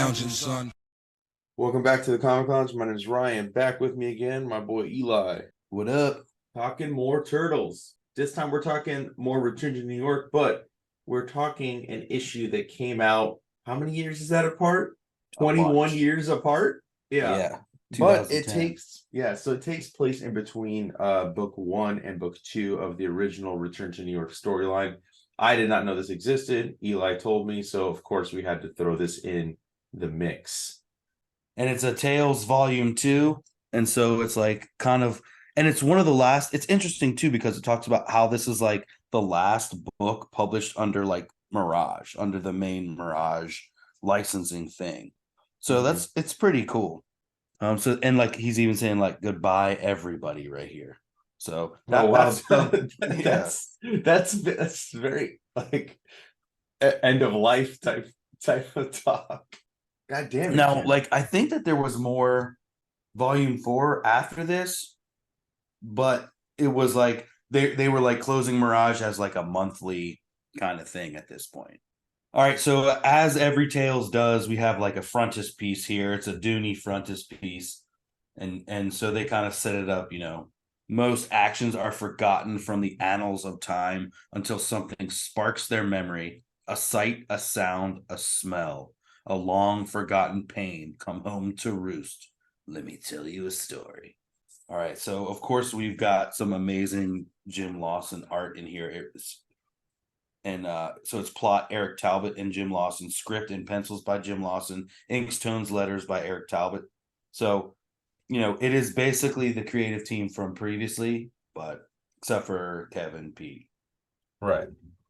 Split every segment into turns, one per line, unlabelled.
lounging, son.
Welcome back to the Comic Lounge. My name is Ryan. Back with me again, my boy Eli.
What up?
Talking more Turtles. This time we're talking more Return to New York, but we're talking an issue that came out. How many years is that apart? 21 years apart?
Yeah.
But it takes place in between book 1 and book 2 of the original Return to New York storyline. I did not know this existed. Eli told me, so of course we had to throw this in the mix.
And it's a Tales Vol.2. And so it's like kind of, and it's one of the last, it's interesting too, because it talks about how this is like the last book published under like Mirage, under the main Mirage licensing thing. So it's pretty cool. So, and like, he's even saying like, goodbye everybody right here. So
that's very like end of life type of talk. God damn it.
Now, Ken. Like, I think that there was more volume 4 after this, but it was like they were like closing Mirage as like a monthly kind of thing at this point. All right, so as every Tales does, we have like a frontispiece here. It's a Dooney frontispiece. And so they kind of set it up, you know. Most actions are forgotten from the annals of time until something sparks their memory. A sight, a sound, a smell. A long forgotten pain come home to roost. Let me tell you a story. All right, so of course we've got some amazing Jim Lawson art in here. So it's plot Eric Talbot and Jim Lawson, script and pencils by Jim Lawson, inks, tones, letters by Eric Talbot. So, you know, it is basically the creative team from previously, but except for Kevin P.
Right.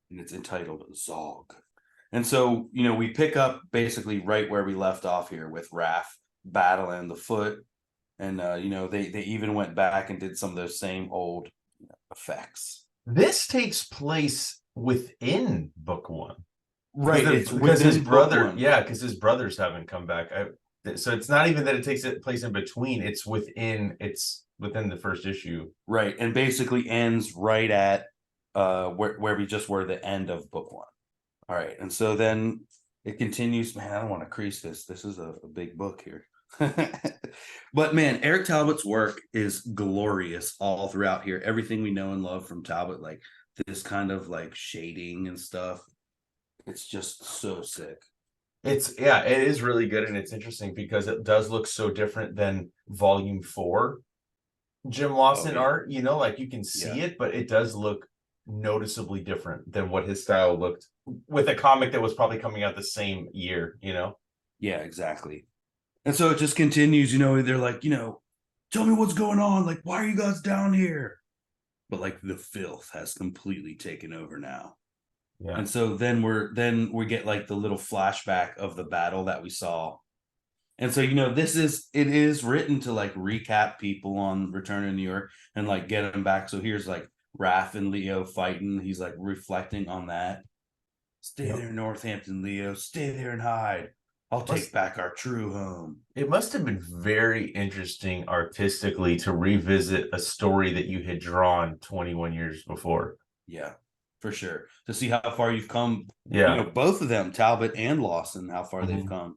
And it's entitled Zog. And so, you know, we pick up basically right where we left off here with Raph battling the foot. And, you know, they even went back and did some of those same old effects.
This takes place within book 1.
Right.
It's because his brother, because his brothers haven't come back. So it's not even that it takes place in between. It's within the first issue.
Right. And basically ends right at where we just were the end of book 1. All right, and so then it continues. Man, I don't want to crease this. This is a big book here. But man, Eric Talbot's work is glorious all throughout here. Everything we know and love from Talbot, like this kind of like shading and stuff. It's just so sick.
It is really good, and it's interesting because it does look so different than volume 4 Jim Lawson art. You know, like you can see it, but it does look noticeably different than what his style looked with a comic that was probably coming out the same year, you know?
Yeah, exactly. And so it just continues, you know, they're like, you know, tell me what's going on. Like, why are you guys down here? But like the filth has completely taken over now. Yeah. And so then we get like the little flashback of the battle that we saw. And so, you know, it is written to like recap people on Return to New York and like get them back. So here's like Raph and Leo fighting. He's like reflecting on that. Stay there, Northampton, Leo. Stay there and hide. I'll take back our true home.
It must have been very interesting artistically to revisit a story that you had drawn 21 years before.
Yeah, for sure. To see how far you've come.
Yeah.
You know, both of them, Talbot and Lawson, how far they've come.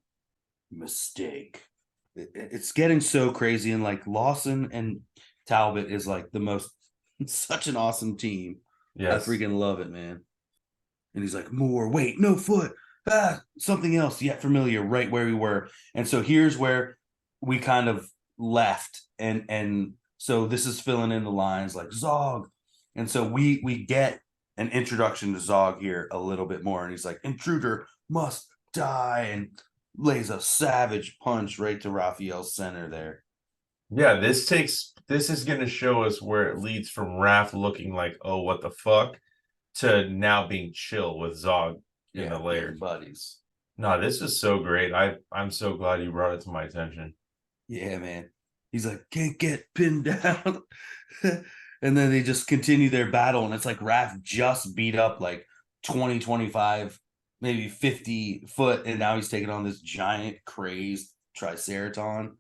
Mistake. It's getting so crazy. And like Lawson and Talbot is like the most, such an awesome team. Yeah, I freaking love it, man. And he's like, more, wait, no foot. Something else yet familiar, right where we were. And so here's where we kind of left. And so this is filling in the lines like Zog. And so we get an introduction to Zog here a little bit more. And he's like, intruder must die, and lays a savage punch right to Raphael's center there.
Yeah, this is going to show us where it leads from Raph looking like, oh, what the fuck, to now being chill with Zog in the lair.
Buddies.
No, this is so great. I'm so glad you brought it to my attention.
Yeah, man. He's like, can't get pinned down. And then they just continue their battle. And it's like Raph just beat up like 20, 25, maybe 50 foot. And now he's taking on this giant crazed Triceraton.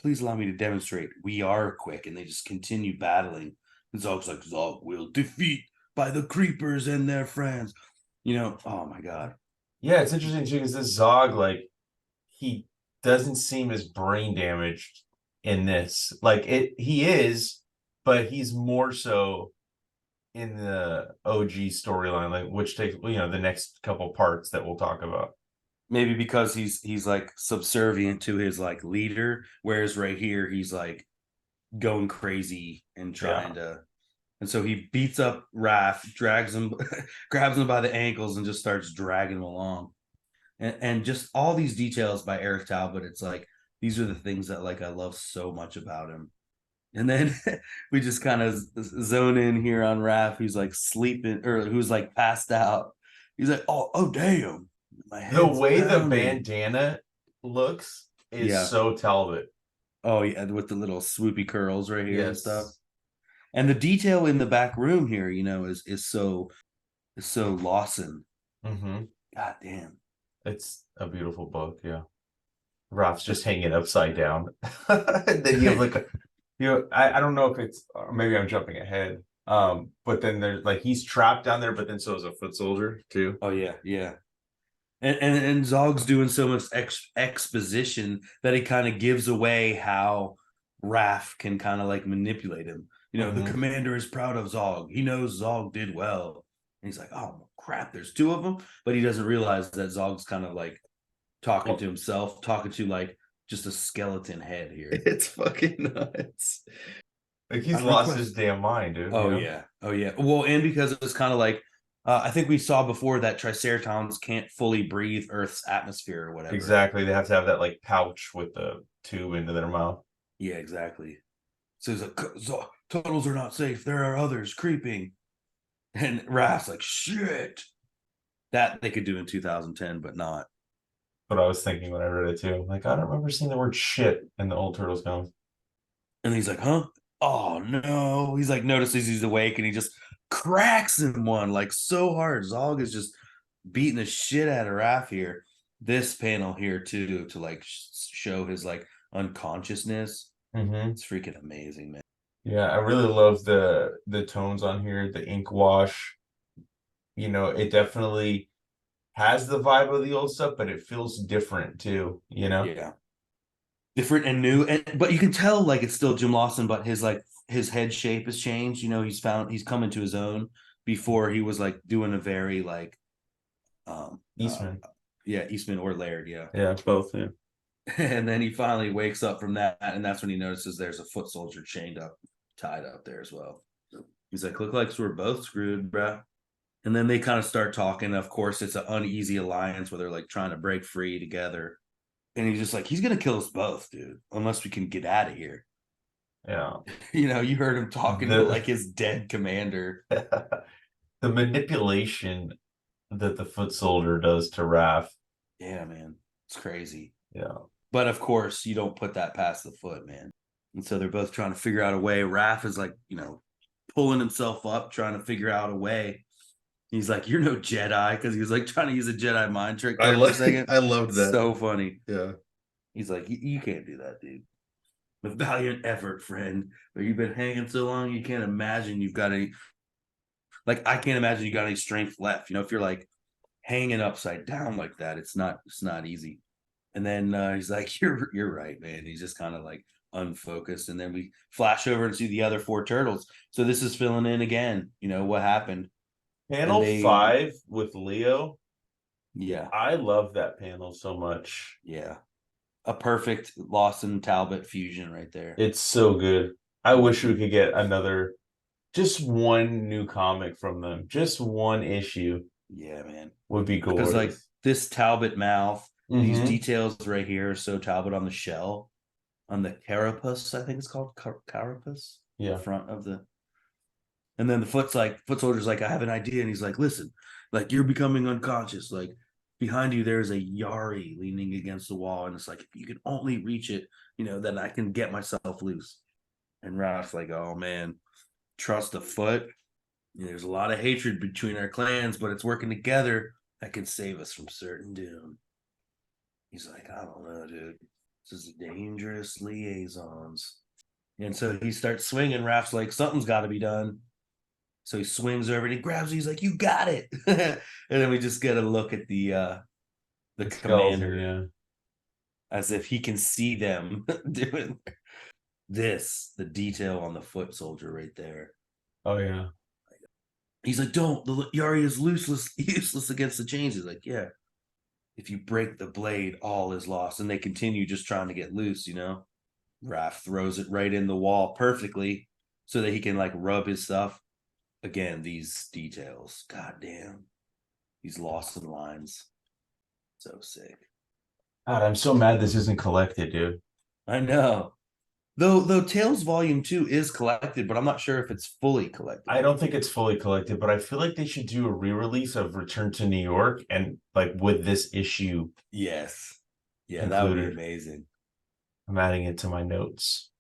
Please allow me to demonstrate. We are quick. And they just continue battling. And Zog's like, Zog will defeat by the creepers and their friends. You know, oh my God.
Yeah, it's interesting too, because this Zog, like, he doesn't seem as brain damaged in this. Like he is, but he's more so in the OG storyline, like which takes the next couple parts that we'll talk about.
Maybe because he's like subservient to his like leader, whereas right here he's like going crazy and trying to. And so he beats up Raph, drags him, grabs him by the ankles, and just starts dragging him along. And just all these details by Eric Talbot. It's like these are the things that like I love so much about him. And then we just kind of zone in here on Raph, who's like sleeping or who's like passed out. He's like, oh damn.
The way the bandana looks is so Talbot.
Oh yeah, with the little swoopy curls right here and stuff. And the detail in the back room here, is so Lawson.
Mm-hmm.
God damn.
It's a beautiful book, yeah. Raph's just hanging upside down. And then you have like I don't know if it's maybe I'm jumping ahead. But then there's like he's trapped down there, but then so is a foot soldier too.
Oh yeah. And Zog's doing so much exposition that he kind of gives away how Raph can kind of like manipulate him. The commander is proud of Zog. He knows Zog did well. And he's like, oh crap, there's two of them. But he doesn't realize that Zog's kind of like talking to himself, talking to like just a skeleton head here.
It's fucking nuts.
Like he's lost his damn mind, dude.
Oh yeah. Well, and because it's kind of like I think we saw before that Triceratons can't fully breathe Earth's atmosphere or whatever.
Exactly. They have to have that like pouch with the tube into their mouth.
Yeah, exactly. So he's like, tunnels are not safe. There are others creeping. And Raph's like, shit. That they could do in 2010, but not.
But I was thinking when I read it too. Like, I don't remember seeing the word shit in the old Turtles comics.
And he's like, huh? Oh no. He's like notices he's awake and he just cracks him one like so hard. Zog is just beating the shit out of Raph here. This panel here too, to like show his like unconsciousness. It's freaking amazing, man.
Yeah, I really love the tones on here, the ink wash. It definitely has the vibe of the old stuff, but it feels different too,
Yeah. Different and new. But you can tell like it's still Jim Lawson, but his head shape has changed. He's come into his own. Before he was like doing a very like
Eastman.
Eastman or Laird,
yeah, both. Yeah.
And then he finally wakes up from that, and that's when he notices there's a foot soldier tied up there as well. He's like, look like we're both screwed, bro. And then they kind of start talking. Of course, it's an uneasy alliance where they're like trying to break free together. And he's just like, he's gonna kill us both, dude, unless we can get out of here.
Yeah.
You heard him talking to like his dead commander.
The manipulation that the foot soldier does to Raph.
Yeah, man. It's crazy.
Yeah.
But of course, you don't put that past the foot, man. And so they're both trying to figure out a way. Raph is like, pulling himself up, trying to figure out a way. He's like, you're no Jedi, because he was like trying to use a Jedi mind trick there for a second.
I loved that.
So funny.
Yeah.
He's like, you can't do that, dude. With valiant effort, friend. But you've been hanging so long, you can't imagine you've got any. Like, I can't imagine you got any strength left. If you're like hanging upside down like that, it's not easy. And then he's like, you're right, man. He's just kind of like unfocused. And then we flash over and see the other four turtles. So this is filling in again, what happened.
Panel 5 with Leo.
Yeah.
I love that panel so much.
Yeah. A perfect Lawson Talbot fusion right there.
It's so good. I wish we could get just one new comic from them. Just one issue.
Yeah, man.
Would be cool.
Because like this Talbot mouth, these details right here. So Talbot on the shell, on the carapace, I think it's called carapace.
Yeah.
The front of the. And then the foot soldier's like, I have an idea. And he's like, listen, like you're becoming unconscious. Like behind you, there's a Yari leaning against the wall. And it's like, if you can only reach it, then I can get myself loose. And Ralph's like, oh man, trust the foot. There's a lot of hatred between our clans, but it's working together that can save us from certain doom. He's like, I don't know, dude. This is dangerous liaisons. And so he starts swinging. Raph's like, something's got to be done. So he swings over and he grabs it. He's like, you got it. And then we just get a look at the commander.
Yeah.
as if he can see them doing this. The detail on the foot soldier right there.
Oh yeah.
He's like, don't, the Yari is useless against the chains. He's like, yeah, if you break the blade, all is lost. And they continue just trying to get loose, you know. Raph throws it right in the wall perfectly so that he can like rub his stuff. Again, these details. God damn. These lost in lines. So sick.
God, I'm so mad this isn't collected, dude.
I know. Though Tales Vol.2 is collected, but I'm not sure if it's fully collected.
I don't think it's fully collected, but I feel like they should do a re-release of Return to New York and like with this issue.
Yes. Yeah,
included.
that would be amazing.
I'm adding it to my notes.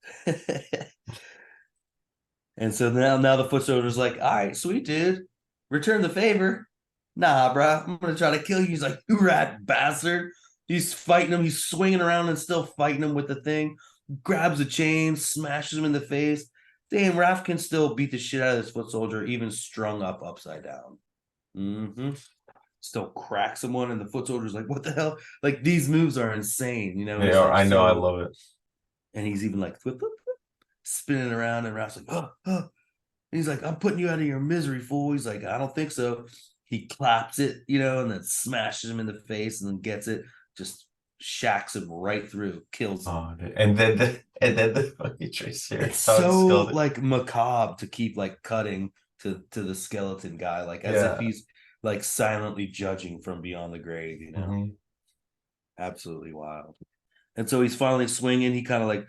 And so now the foot soldier's like, all right, sweet dude, return the favor. Nah, bro, I'm gonna try to kill you. He's like, you rat bastard. He's fighting him. He's swinging around and still fighting him with the thing. Grabs a chain, smashes him in the face. Damn, Raph can still beat the shit out of this foot soldier, even strung up upside down. Mm-hmm. Still cracks someone, and the foot soldier's like, what the hell? Like, these moves are insane, you know?
They
He's
are.
like,
I know. I love it.
And he's even like, whip, whip, whip, spinning around, and Raph's like, oh. And he's like, I'm putting you out of your misery, fool. He's like, I don't think so. He claps it, you know, and then smashes him in the face and then gets it, just shacks him right through, kills him.
Oh, and then the fucking tracer.
It's so like macabre to keep like cutting to the skeleton guy, like as if he's like silently judging from beyond the grave, you know.
Mm-hmm.
Absolutely wild. And so he's finally swinging. He kind of like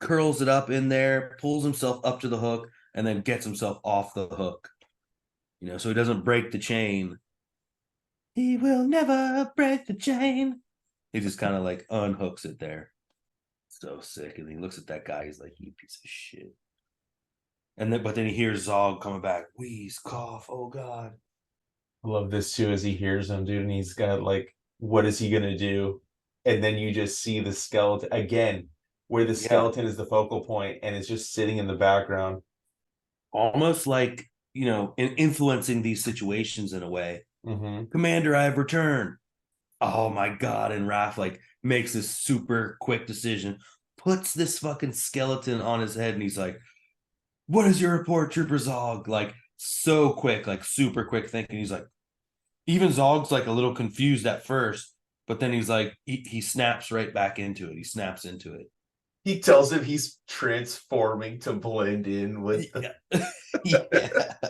curls it up in there, pulls himself up to the hook, and then gets himself off the hook. You know, so he doesn't break the chain. He will never break the chain. He just kind of like unhooks it there. So sick. And he looks at that guy. He's like, you piece of shit. And then, but then he hears Zog coming back. Wheeze, cough. Oh God.
I love this too as he hears him, dude, and he's got like, what is he gonna do? And then you just see the skeleton again, where the skeleton is the focal point, and it's just sitting in the background,
almost like, you know, influencing these situations in a way.
Mm-hmm.
Commander, I have returned. Oh my God. And Raph like makes this super quick decision, puts this fucking skeleton on his head, and he's like, what is your report, Trooper Zog? Like, so quick, like super quick thinking. He's like, even Zog's like a little confused at first, but then he's like, he snaps right back into it. He snaps into it.
He tells him he's transforming to blend in with the...
Yeah.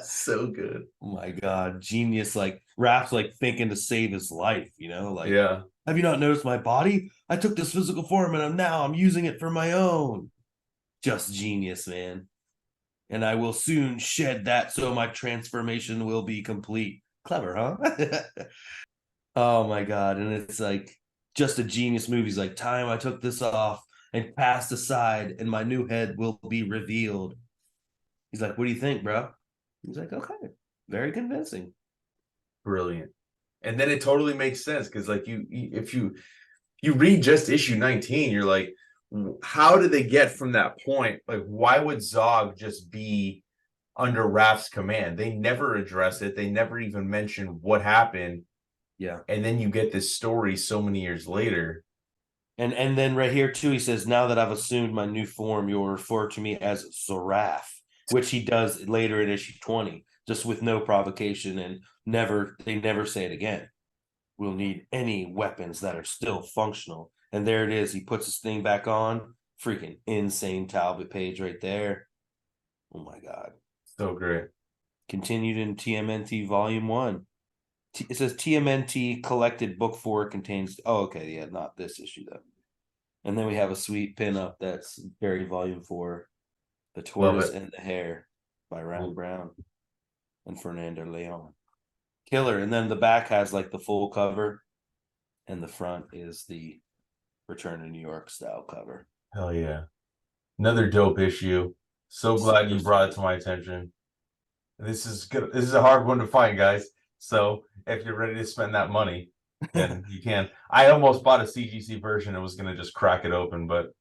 So good.
Oh my God. Genius. Like Raph's like thinking to save his life, you know? Like,
yeah.
Have you not noticed my body? I took this physical form and I'm using it for my own. Just genius, man. And I will soon shed that so my transformation will be complete. Clever, huh? Oh my God. And it's like just a genius movie. He's like, time I took this off and passed aside, and my new head will be revealed. He's like, what do you think, bro? He's like, okay, very convincing.
Brilliant. And then it totally makes sense because like if you read just issue 19, you're like, how did they get from that point? Like, why would Zog just be under Raph's command? They never address it. They never even mention what happened.
Yeah.
And then you get this story so many years later.
And then right here too, he says, now that I've assumed my new form, you'll refer to me as Zoraph, which he does later in issue 20, just with no provocation, and they never say it again. We'll need any weapons that are still functional. And there it is. He puts his thing back on. Freaking insane Talbot page right there. Oh my God.
So great.
Continued in TMNT Vol.1. It says TMNT collected book 4 contains. Oh, okay. Yeah, not this issue though. And then we have a sweet pinup that's very Volume 4. The Tortoise and the Hare by Ron Brown and Fernando Leon. Killer. And then the back has like the full cover, and the front is the Return to New York style cover.
Hell yeah. Another dope issue. So glad you brought it to my attention. This is good. This is a hard one to find, guys. So if you're ready to spend that money, then you can. I almost bought a CGC version and was gonna just crack it open, but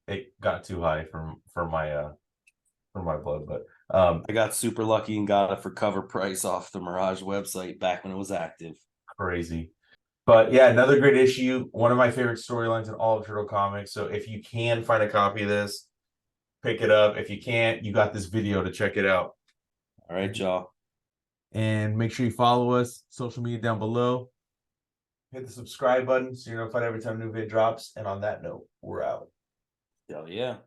it got too high for my blood. But
I got super lucky and got it for cover price off the Mirage website back when it was active.
Crazy. But yeah, another great issue. One of my favorite storylines in all of Turtle Comics. So if you can find a copy of this, pick it up. If you can't, you got this video to check it out.
All right, y'all.
And make sure you follow us, social media down below. Hit the subscribe button so you're notified every time a new vid drops. And on that note, we're out.
Hell yeah.